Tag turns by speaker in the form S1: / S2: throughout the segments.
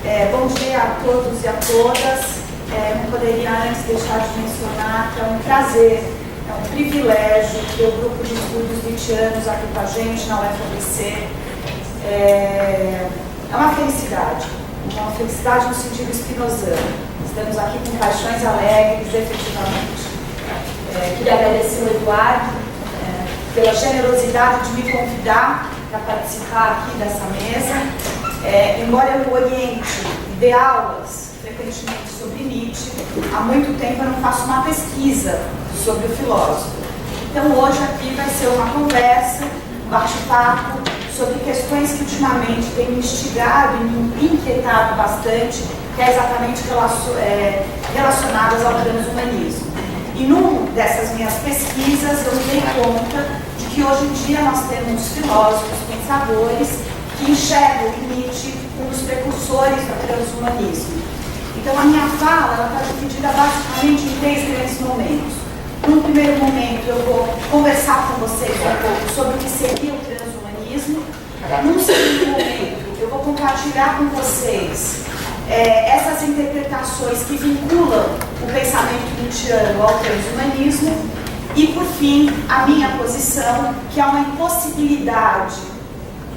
S1: Bom dia a todos e a todas. Não poderia antes deixar de mencionar que é um prazer, é um privilégio ter o grupo de estudos Nietzscheanos aqui com a gente na UFABC. É uma felicidade no sentido spinozano. Estamos aqui com paixões alegres, efetivamente. Queria agradecer ao Eduardo pela generosidade de me convidar para participar aqui dessa mesa. Embora eu oriente e dê aulas frequentemente sobre Nietzsche, há muito tempo eu não faço uma pesquisa sobre o filósofo. Então hoje aqui vai ser uma conversa, um bate-papo sobre questões que ultimamente têm me instigado e me inquietado bastante, que é exatamente relacionadas ao transhumanismo. E numa dessas minhas pesquisas eu me dei conta de que hoje em dia nós temos filósofos, pensadores, que enxergam em Nietzsche um dos precursores do transhumanismo. Então a minha fala está dividida basicamente em 3 grandes momentos. Num primeiro momento eu vou conversar com vocês um pouco sobre o que seria o transhumanismo. Num segundo momento eu vou compartilhar com vocês essas interpretações que vinculam o pensamento nietzschiano ao transhumanismo. E por fim, a minha posição, que é uma impossibilidade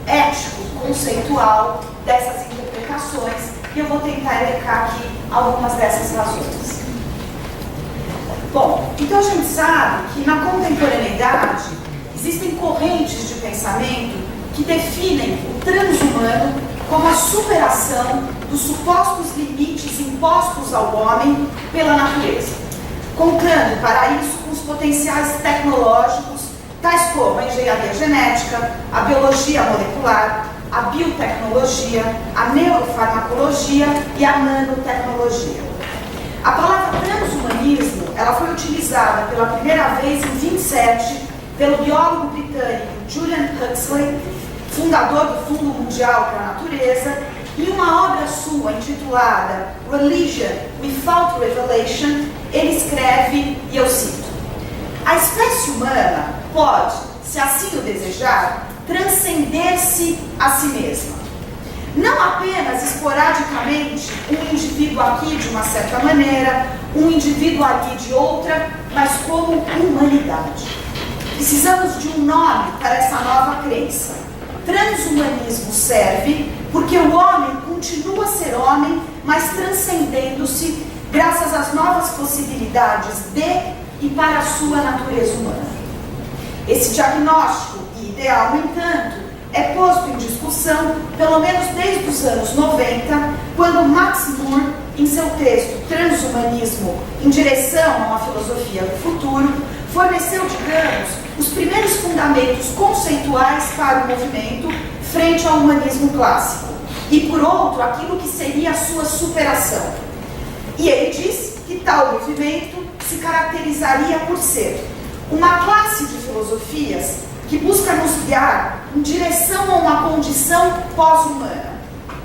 S1: ético-conceitual dessas interpretações, e eu vou tentar elencar aqui algumas dessas razões. Bom, então a gente sabe que na contemporaneidade existem correntes de pensamento que definem o transhumano como a superação dos supostos limites impostos ao homem pela natureza, contando para isso com os potenciais tecnológicos tais como a engenharia genética, a biologia molecular, a biotecnologia, a neurofarmacologia e a nanotecnologia. A palavra transhumanismo ela foi utilizada pela primeira vez em 27 pelo biólogo britânico Julian Huxley, fundador do Fundo Mundial para a Natureza, em uma obra sua intitulada Religion Without Revelation. Ele escreve, e eu cito: a espécie humana pode, se assim o desejar, transcender-se a si mesma. Não apenas esporadicamente um indivíduo aqui de uma certa maneira, um indivíduo ali de outra, mas como humanidade. Precisamos de um nome para essa nova crença. Transhumanismo serve porque o homem continua a ser homem, mas transcendendo-se graças às novas possibilidades de e para a sua natureza humana. Esse diagnóstico e ideal, no entanto, é posto em discussão pelo menos desde os anos 90, quando Max Moore, em seu texto Transhumanismo em direção a uma filosofia do futuro, forneceu, digamos, os primeiros fundamentos conceituais para o movimento frente ao humanismo clássico, e por outro, aquilo que seria a sua superação. E ele diz que tal movimento se caracterizaria por ser uma classe de filosofias que busca nos guiar em direção a uma condição pós-humana.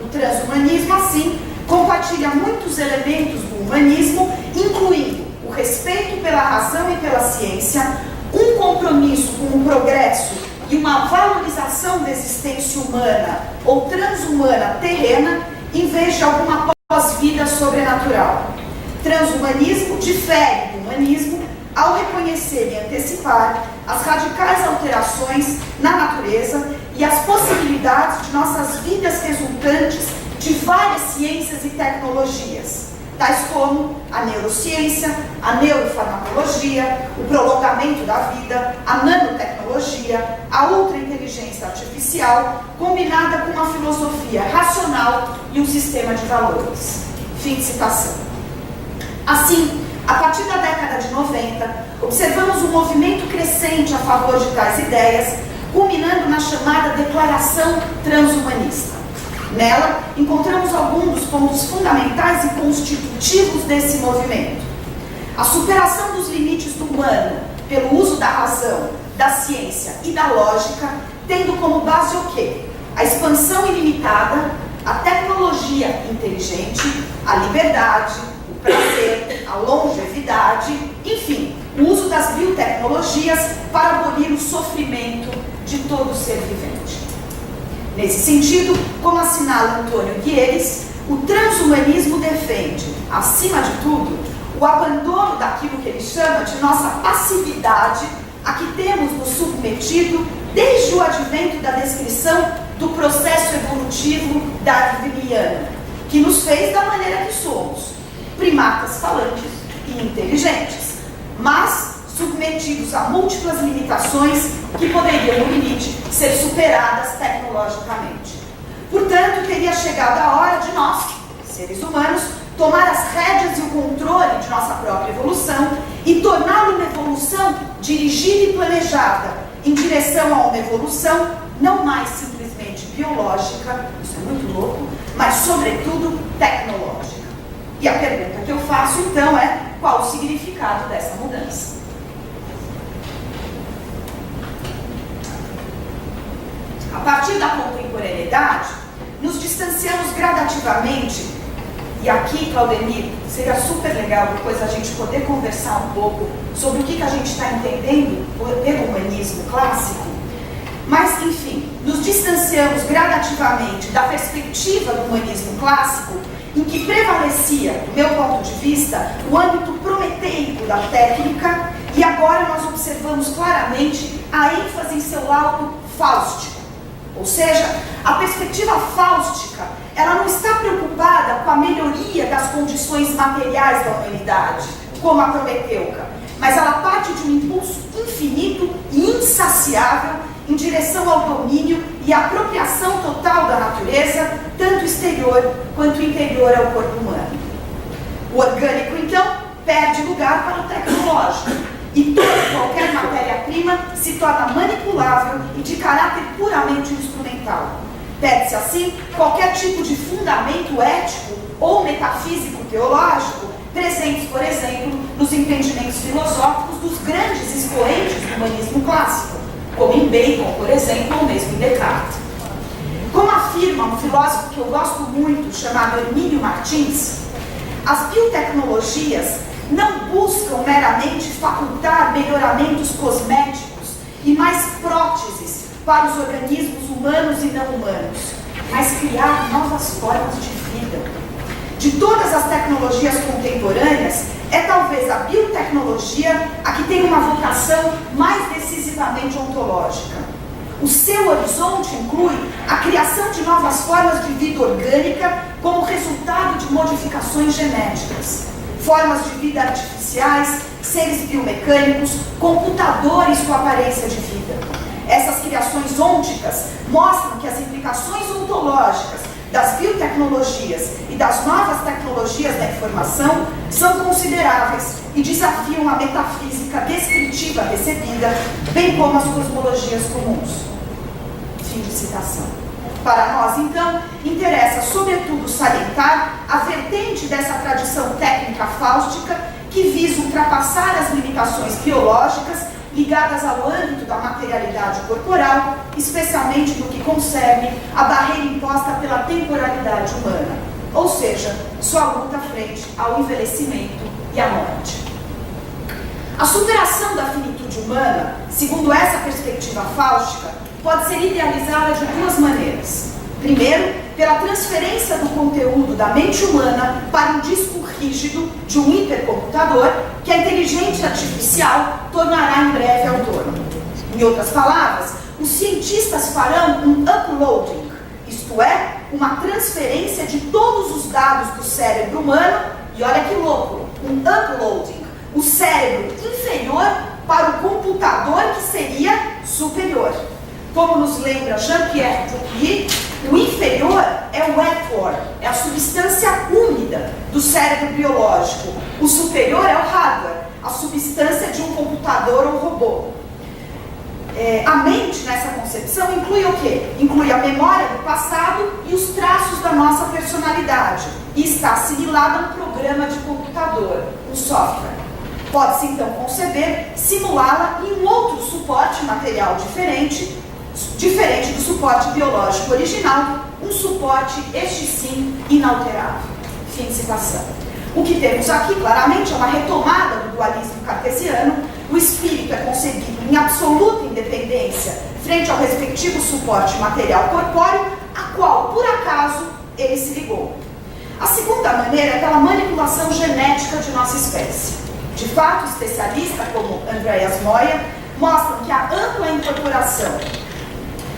S1: O transhumanismo, assim, compartilha muitos elementos do humanismo, incluindo o respeito pela razão e pela ciência, um compromisso com o progresso e uma valorização da existência humana ou transhumana terrena, em vez de alguma pós-vida sobrenatural. Transhumanismo difere do humanismo ao reconhecer e antecipar as radicais alterações na natureza e as possibilidades de nossas vidas resultantes de várias ciências e tecnologias, tais como a neurociência, a neurofarmacologia, o prolongamento da vida, a nanotecnologia, a ultrainteligência artificial, combinada com uma filosofia racional e um sistema de valores. Fim de citação. Assim, a partir da década de 90, observamos um movimento crescente a favor de tais ideias, culminando na chamada Declaração Transhumanista. Nela, encontramos alguns dos pontos fundamentais e constitutivos desse movimento. A superação dos limites do humano pelo uso da razão, da ciência e da lógica, tendo como base o quê? A expansão ilimitada, a tecnologia inteligente, a liberdade, o prazer, a longevidade, enfim, o uso das biotecnologias para abolir o sofrimento de todo ser vivente. Nesse sentido, como assinala Antônio Guieres, o transhumanismo defende, acima de tudo, o abandono daquilo que ele chama de nossa passividade a que temos nos submetido desde o advento da descrição do processo evolutivo darwiniano, que nos fez da maneira que somos, primatas falantes e inteligentes, mas submetidos a múltiplas limitações que poderiam, no limite, ser superadas tecnologicamente. Portanto, teria chegado a hora de nós, seres humanos, tomar as rédeas e o controle de nossa própria evolução e torná-la uma evolução dirigida e planejada em direção a uma evolução não mais simplesmente biológica, isso é muito louco, mas sobretudo tecnológica. E a pergunta que eu faço então é: qual o significado dessa mudança? A partir da contemporaneidade, nos distanciamos gradativamente, e aqui, Claudemir, seria super legal depois a gente poder conversar um pouco sobre o que a gente está entendendo pelo humanismo clássico, mas, enfim, nos distanciamos gradativamente da perspectiva do humanismo clássico, em que prevalecia, do meu ponto de vista, o âmbito prometeico da técnica, e agora nós observamos claramente a ênfase em seu laudo fáustico. Ou seja, a perspectiva fáustica, ela não está preocupada com a melhoria das condições materiais da humanidade, como a prometeuca, mas ela parte de um impulso infinito e insaciável em direção ao domínio e apropriação total da natureza, tanto exterior quanto interior ao corpo humano. O orgânico, então, perde lugar para o tecnológico, e toda qualquer matéria-prima se torna manipulável e de caráter puramente instrumental. Perde-se, assim, qualquer tipo de fundamento ético ou metafísico teológico presentes, por exemplo, nos entendimentos filosóficos dos grandes expoentes do humanismo clássico, como em Bacon, por exemplo, ou mesmo em Descartes. Como afirma um filósofo que eu gosto muito, chamado Hermínio Martins, as biotecnologias não buscam meramente facultar melhoramentos cosméticos e mais próteses para os organismos humanos e não humanos, mas criar novas formas de vida. De todas as tecnologias contemporâneas, é talvez a biotecnologia a que tem uma vocação mais decisivamente ontológica. O seu horizonte inclui a criação de novas formas de vida orgânica como resultado de modificações genéticas, formas de vida artificiais, seres biomecânicos, computadores com aparência de vida. Essas criações ônticas mostram que as implicações ontológicas das biotecnologias e das novas tecnologias da informação são consideráveis e desafiam a metafísica descritiva recebida, bem como as cosmologias comuns. Fim de citação. Para nós, então, interessa sobretudo salientar a vertente dessa tradição técnica fáustica que visa ultrapassar as limitações biológicas ligadas ao âmbito da materialidade corporal, especialmente no que concerne a barreira imposta pela temporalidade humana, ou seja, sua luta frente ao envelhecimento e à morte. A superação da finitude humana, segundo essa perspectiva fáustica, pode ser idealizada de duas maneiras. Primeiro, pela transferência do conteúdo da mente humana para um disco rígido de um hipercomputador que a inteligência artificial tornará em breve autônomo. Em outras palavras, os cientistas farão um uploading, isto é, uma transferência de todos os dados do cérebro humano, e olha que louco, um uploading, o cérebro inferior para o computador que seria superior. Como nos lembra Jean-Pierre Dupuy, o inferior é o ethor, é a substância úmida do cérebro biológico. O superior é o hardware, a substância de um computador ou robô. A mente, nessa concepção, inclui o quê? Inclui a memória do passado e os traços da nossa personalidade. E está assimilada a um programa de computador, um software. Pode-se, então, conceber, simulá-la em um outro suporte material diferente do suporte biológico original, um suporte, este sim, inalterável. Fim de citação. O que temos aqui, claramente, é uma retomada do dualismo cartesiano. O espírito é concebido em absoluta independência frente ao respectivo suporte material corpóreo, a qual, por acaso, ele se ligou. A segunda maneira é pela manipulação genética de nossa espécie. De fato, especialistas como Andreas Moya mostram que a ampla incorporação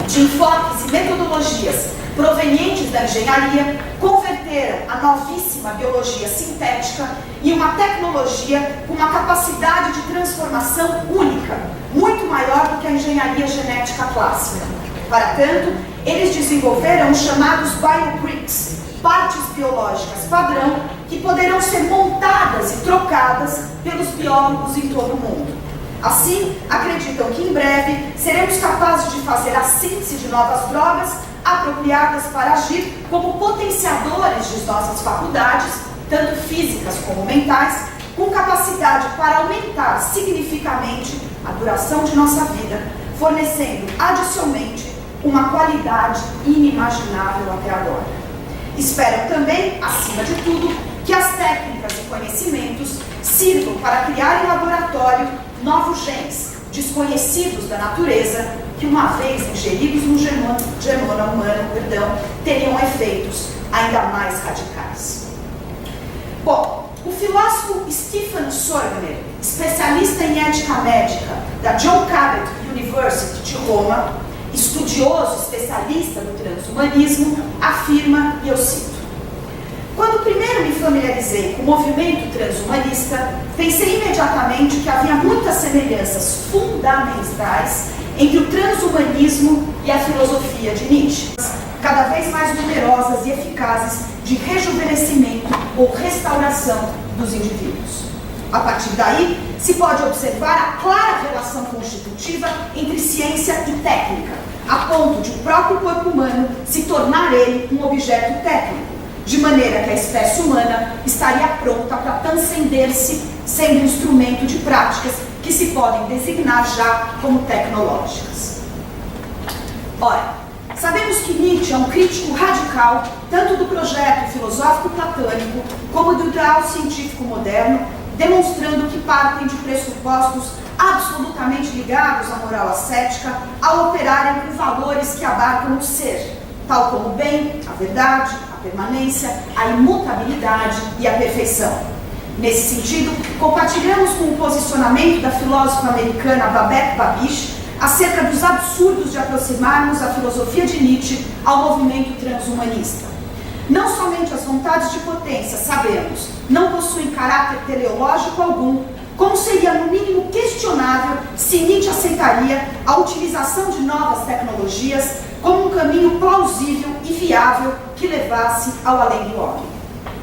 S1: de enfoques e metodologias provenientes da engenharia converteram a novíssima biologia sintética em uma tecnologia com uma capacidade de transformação única, muito maior do que a engenharia genética clássica. Para tanto, eles desenvolveram os chamados biobricks, partes biológicas padrão, que poderão ser montadas e trocadas pelos biólogos em todo o mundo. Assim, acreditam que em breve seremos capazes de fazer a síntese de novas drogas apropriadas para agir como potenciadores de nossas faculdades, tanto físicas como mentais, com capacidade para aumentar significativamente a duração de nossa vida, fornecendo adicionalmente uma qualidade inimaginável até agora. Espero também, acima de tudo, que as técnicas e conhecimentos sirvam para criar em laboratório novos genes desconhecidos da natureza que, uma vez ingeridos no genoma humano, teriam efeitos ainda mais radicais. Bom, o filósofo Stephen Sorgner, especialista em ética médica da John Cabot University de Roma, estudioso especialista do transhumanismo, afirma, e eu cito: quando primeiro me familiarizei com o movimento transhumanista, pensei imediatamente que havia muitas semelhanças fundamentais entre o transhumanismo e a filosofia de Nietzsche, cada vez mais numerosas e eficazes de rejuvenescimento ou restauração dos indivíduos. A partir daí, se pode observar a clara relação constitutiva entre ciência e técnica, a ponto de o próprio corpo humano se tornar ele um objeto técnico, de maneira que a espécie humana estaria pronta para transcender-se, sendo instrumento de práticas que se podem designar já como tecnológicas. Ora, sabemos que Nietzsche é um crítico radical tanto do projeto filosófico platônico como do ideal científico moderno, demonstrando que partem de pressupostos absolutamente ligados à moral ascética ao operarem com valores que abarcam o ser, tal como o bem, a verdade, a permanência, a imutabilidade e a perfeição. Nesse sentido, compartilhamos com o posicionamento da filósofa americana Babette Babish acerca dos absurdos de aproximarmos a filosofia de Nietzsche ao movimento transhumanista. Não somente as vontades de potência, sabemos, não possuem caráter teleológico algum, como seria no mínimo questionável se Nietzsche aceitaria a utilização de novas tecnologias como um caminho plausível e viável que levasse ao além do homem.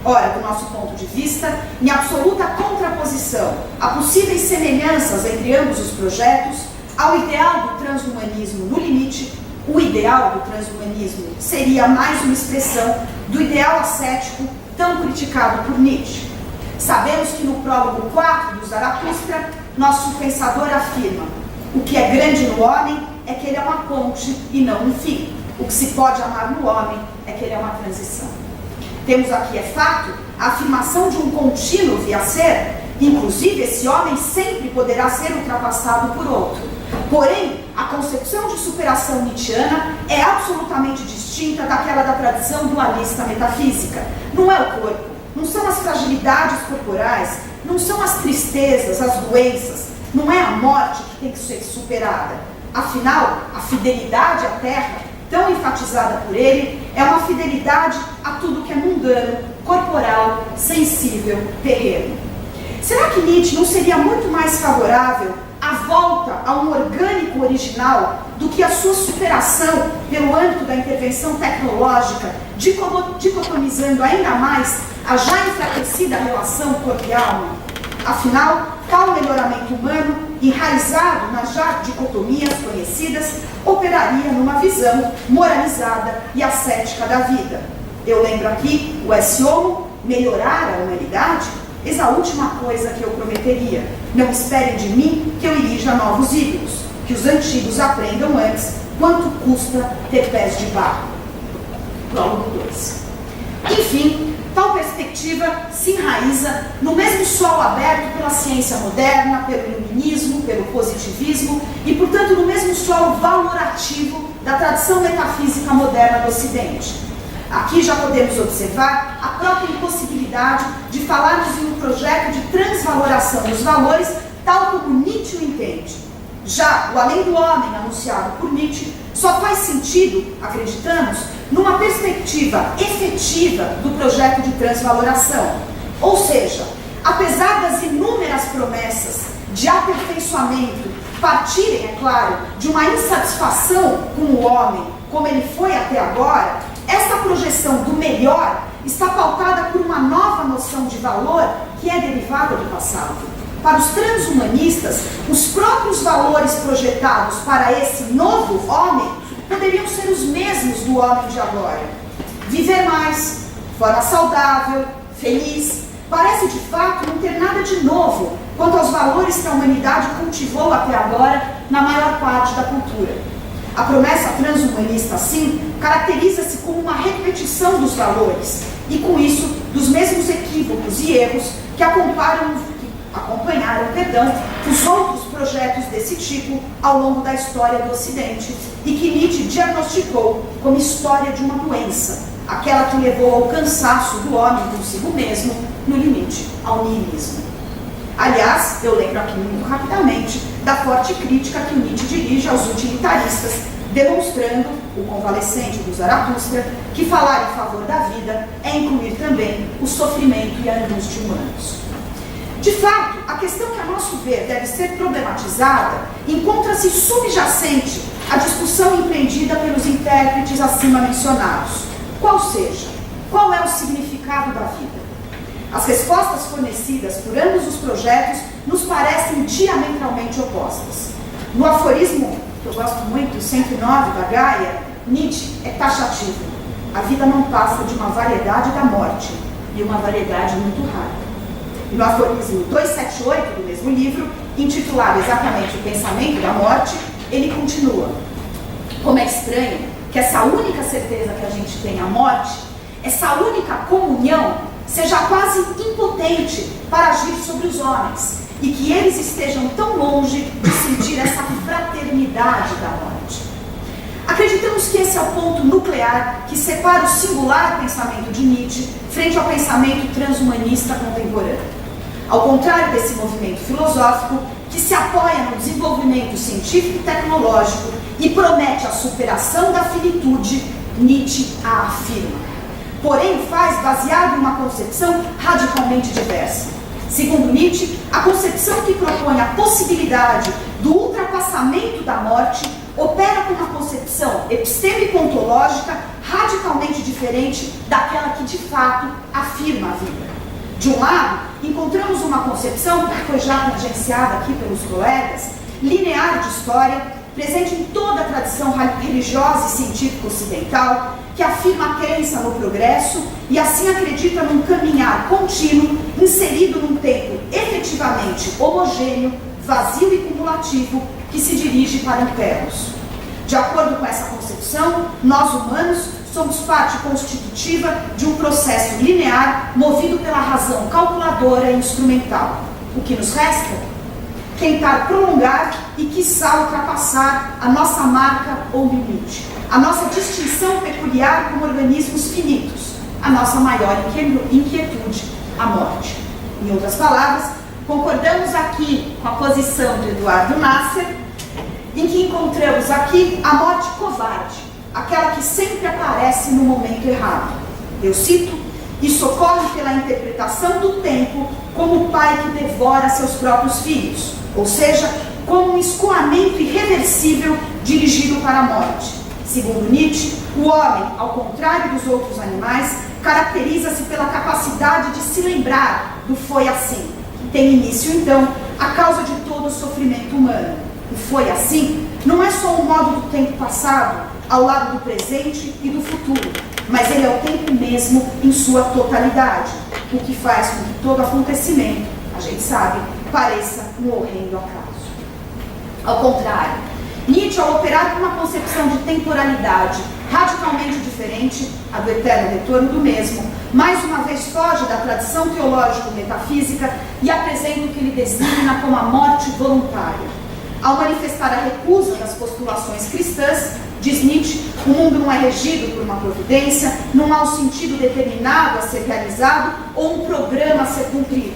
S1: Ora, do nosso ponto de vista, em absoluta contraposição a possíveis semelhanças entre ambos os projetos, ao ideal do transhumanismo no limite, o ideal do transhumanismo seria mais uma expressão do ideal ascético tão criticado por Nietzsche. Sabemos que no prólogo 4 do Zaratustra, nosso pensador afirma: o que é grande no homem é que ele é uma ponte e não um fim. O que se pode amar no homem é que ele é uma transição. Temos aqui, é fato, a afirmação de um contínuo via ser, inclusive esse homem sempre poderá ser ultrapassado por outro. Porém, a concepção de superação nietzschiana é absolutamente distinta daquela da tradição dualista metafísica. Não é o corpo, não são as fragilidades corporais, não são as tristezas, as doenças, não é a morte que tem que ser superada. Afinal, a fidelidade à terra, tão enfatizada por ele, é uma fidelidade a tudo que é mundano, corporal, sensível, terreno. Será que Nietzsche não seria muito mais favorável à volta a um orgânico original do que a sua superação pelo âmbito da intervenção tecnológica, dicotomizando ainda mais a já enfraquecida relação corpo e alma? Afinal, tal melhoramento humano, enraizado nas já dicotomias conhecidas, operaria numa visão moralizada e ascética da vida. Eu lembro aqui o esse homo, melhorar a humanidade. Eis a última coisa que eu prometeria. Não esperem de mim que eu erija novos ídolos, que os antigos aprendam antes quanto custa ter pés de barro. Prólogo 2. Enfim, tal perspectiva se enraiza no mesmo solo aberto pela ciência moderna, pelo iluminismo, pelo positivismo e, portanto, no mesmo solo valorativo da tradição metafísica moderna do Ocidente. Aqui já podemos observar a própria impossibilidade de falarmos em um projeto de transvaloração dos valores, tal como Nietzsche o entende. Já o além do homem, anunciado por Nietzsche, só faz sentido, acreditamos, numa perspectiva efetiva do projeto de transvaloração. Ou seja, apesar das inúmeras promessas de aperfeiçoamento partirem, é claro, de uma insatisfação com o homem, como ele foi até agora, essa projeção do melhor está pautada por uma nova noção de valor que é derivada do passado. Para os transhumanistas, os próprios valores projetados para esse novo homem poderiam ser os mesmos do homem de agora. Viver mais, de forma saudável, feliz, parece de fato não ter nada de novo quanto aos valores que a humanidade cultivou até agora na maior parte da cultura. A promessa transhumanista, assim, caracteriza-se como uma repetição dos valores e, com isso, dos mesmos equívocos e erros que acompanharam os outros projetos desse tipo ao longo da história do Ocidente e que Nietzsche diagnosticou como história de uma doença, aquela que levou ao cansaço do homem consigo mesmo, no limite ao niilismo. Aliás, eu lembro aqui muito rapidamente da forte crítica que Nietzsche dirige aos utilitaristas, demonstrando, o convalescente do Zaratustra, que falar em favor da vida é incluir também o sofrimento e a angústia humanos. De fato, a questão que, a nosso ver, deve ser problematizada encontra-se subjacente à discussão empreendida pelos intérpretes acima mencionados. Qual seja, qual é o significado da vida? As respostas fornecidas por ambos os projetos nos parecem diametralmente opostas. No aforismo, que eu gosto muito, 109 da Gaia, Nietzsche é taxativo. A vida não passa de uma variedade da morte, e uma variedade muito rara. E no aforismo 278 do mesmo livro, intitulado exatamente O Pensamento da Morte, ele continua: como é estranho que essa única certeza que a gente tem, a morte, essa única comunhão, seja quase impotente para agir sobre os homens, e que eles estejam tão longe de sentir essa fraternidade da morte. Acreditamos que esse é o ponto nuclear que separa o singular pensamento de Nietzsche frente ao pensamento transhumanista contemporâneo. Ao contrário desse movimento filosófico, que se apoia no desenvolvimento científico e tecnológico e promete a superação da finitude, Nietzsche a afirma. Porém, faz baseado em uma concepção radicalmente diversa. Segundo Nietzsche, a concepção que propõe a possibilidade do ultrapassamento da morte opera com uma concepção epistemico-ontológica radicalmente diferente daquela que de fato afirma a vida. De um lado, encontramos uma concepção, que foi já tangenciada aqui pelos colegas, linear de história, presente em toda a tradição religiosa e científica ocidental, que afirma a crença no progresso e assim acredita num caminhar contínuo, inserido num tempo efetivamente homogêneo, vazio e cumulativo, que se dirige para internos. De acordo com essa concepção, nós humanos somos parte constitutiva de um processo linear movido pela razão calculadora e instrumental. O que nos resta? Tentar prolongar e, quiçá, ultrapassar a nossa marca ou limite, a nossa distinção peculiar como organismos finitos, a nossa maior inquietude, a morte. Em outras palavras, concordamos aqui com a posição de Eduardo Nasser, em que encontramos aqui a morte covarde, aquela que sempre aparece no momento errado. Eu cito: isso ocorre pela interpretação do tempo como o pai que devora seus próprios filhos, ou seja, como um escoamento irreversível dirigido para a morte. Segundo Nietzsche, o homem, ao contrário dos outros animais, caracteriza-se pela capacidade de se lembrar do foi assim. Tem início, então, a causa de todo o sofrimento humano. O foi assim não é só um modo do tempo passado, ao lado do presente e do futuro, mas ele é o tempo mesmo em sua totalidade, o que faz com que todo acontecimento, a gente sabe, pareça um horrendo acaso. Ao contrário, Nietzsche, ao operar com uma concepção de temporalidade radicalmente diferente, a do eterno retorno do mesmo, mais uma vez foge da tradição teológico-metafísica e apresenta o que ele designa como a morte voluntária. Ao manifestar a recusa das postulações cristãs, Diz Nietzsche, o mundo não é regido por uma providência, não há um sentido determinado a ser realizado ou um programa a ser cumprido.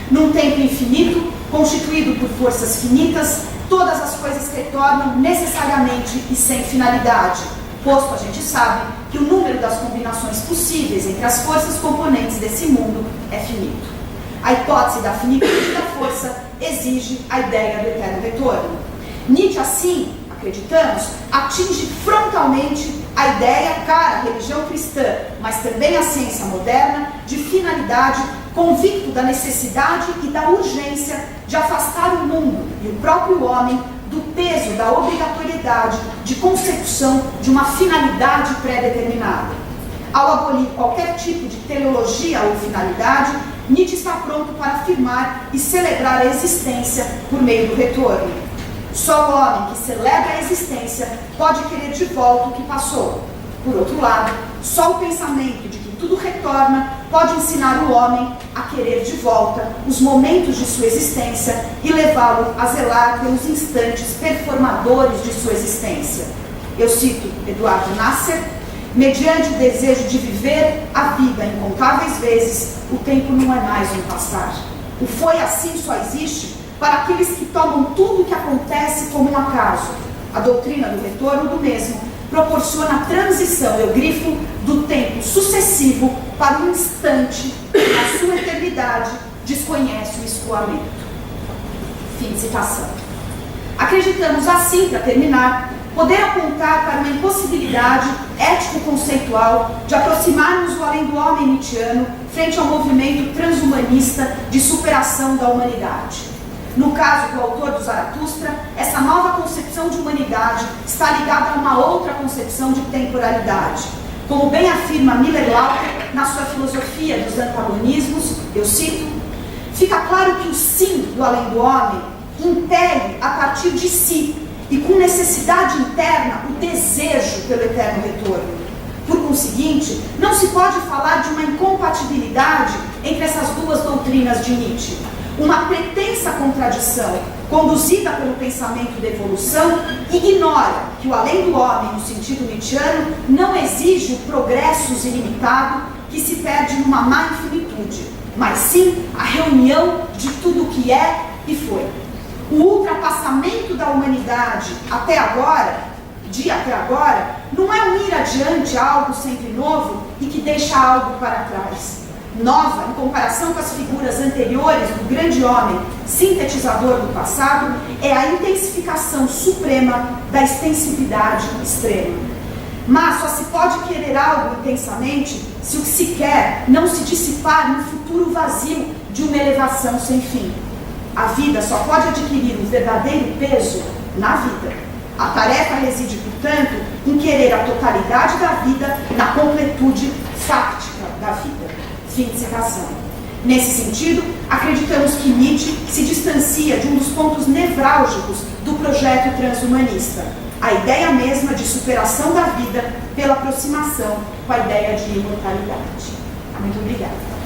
S1: Num tempo infinito, constituído por forças finitas, todas as coisas retornam necessariamente e sem finalidade, posto a gente sabe que o número das combinações possíveis entre as forças componentes desse mundo é finito. A hipótese da finitude da força exige a ideia do eterno retorno. Nietzsche, assim, acreditamos, atinge frontalmente a ideia cara à religião cristã, mas também à ciência moderna, de finalidade, convicto da necessidade e da urgência de afastar o mundo e o próprio homem do peso da obrigatoriedade de consecução de uma finalidade pré-determinada. Ao abolir qualquer tipo de teleologia ou finalidade, Nietzsche está pronto para afirmar e celebrar a existência por meio do retorno. Só o homem que celebra a existência pode querer de volta o que passou. Por outro lado, só o pensamento de que tudo retorna pode ensinar o homem a querer de volta os momentos de sua existência e levá-lo a zelar pelos instantes performadores de sua existência. Eu cito Eduardo Nasser: mediante o desejo de viver a vida incontáveis vezes, o tempo não é mais um passar. O foi assim só existe para aqueles que tomam tudo o que acontece como um acaso. A doutrina do retorno do mesmo proporciona a transição, eu grifo, do tempo sucessivo para um instante que, na sua eternidade, desconhece o escoamento. Fim de citação. Acreditamos assim, para terminar, poder apontar para uma impossibilidade ético-conceitual de aproximarmos o além do homem nietzschiano frente ao movimento transhumanista de superação da humanidade. No caso do autor do Zaratustra, essa nova concepção de humanidade está ligada a uma outra concepção de temporalidade. Como bem afirma Miller-Lauter na sua filosofia dos antagonismos, eu cito: fica claro que o sim do além do homem impele a partir de si e com necessidade interna o desejo pelo eterno retorno. Por conseguinte, não se pode falar de uma incompatibilidade entre essas duas doutrinas de Nietzsche. Uma pretensa contradição, conduzida pelo pensamento da evolução, ignora que o além do homem, no sentido nietzschiano, não exige o progresso ilimitado que se perde numa má infinitude, mas sim a reunião de tudo o que é e foi. O ultrapassamento da humanidade até agora, não é um ir adiante a algo sempre novo e que deixa algo para trás. Nova, em comparação com as figuras anteriores do grande homem sintetizador do passado, é a intensificação suprema da extensividade extrema. Mas só se pode querer algo intensamente se o que se quer não se dissipar no futuro vazio de uma elevação sem fim. A vida só pode adquirir um verdadeiro peso na vida. A tarefa reside, portanto, em querer a totalidade da vida na completude fáctica da vida. Fim de citação. Nesse sentido, acreditamos que Nietzsche se distancia de um dos pontos nevrálgicos do projeto transhumanista, a ideia mesma de superação da vida pela aproximação com a ideia de imortalidade. Muito obrigada.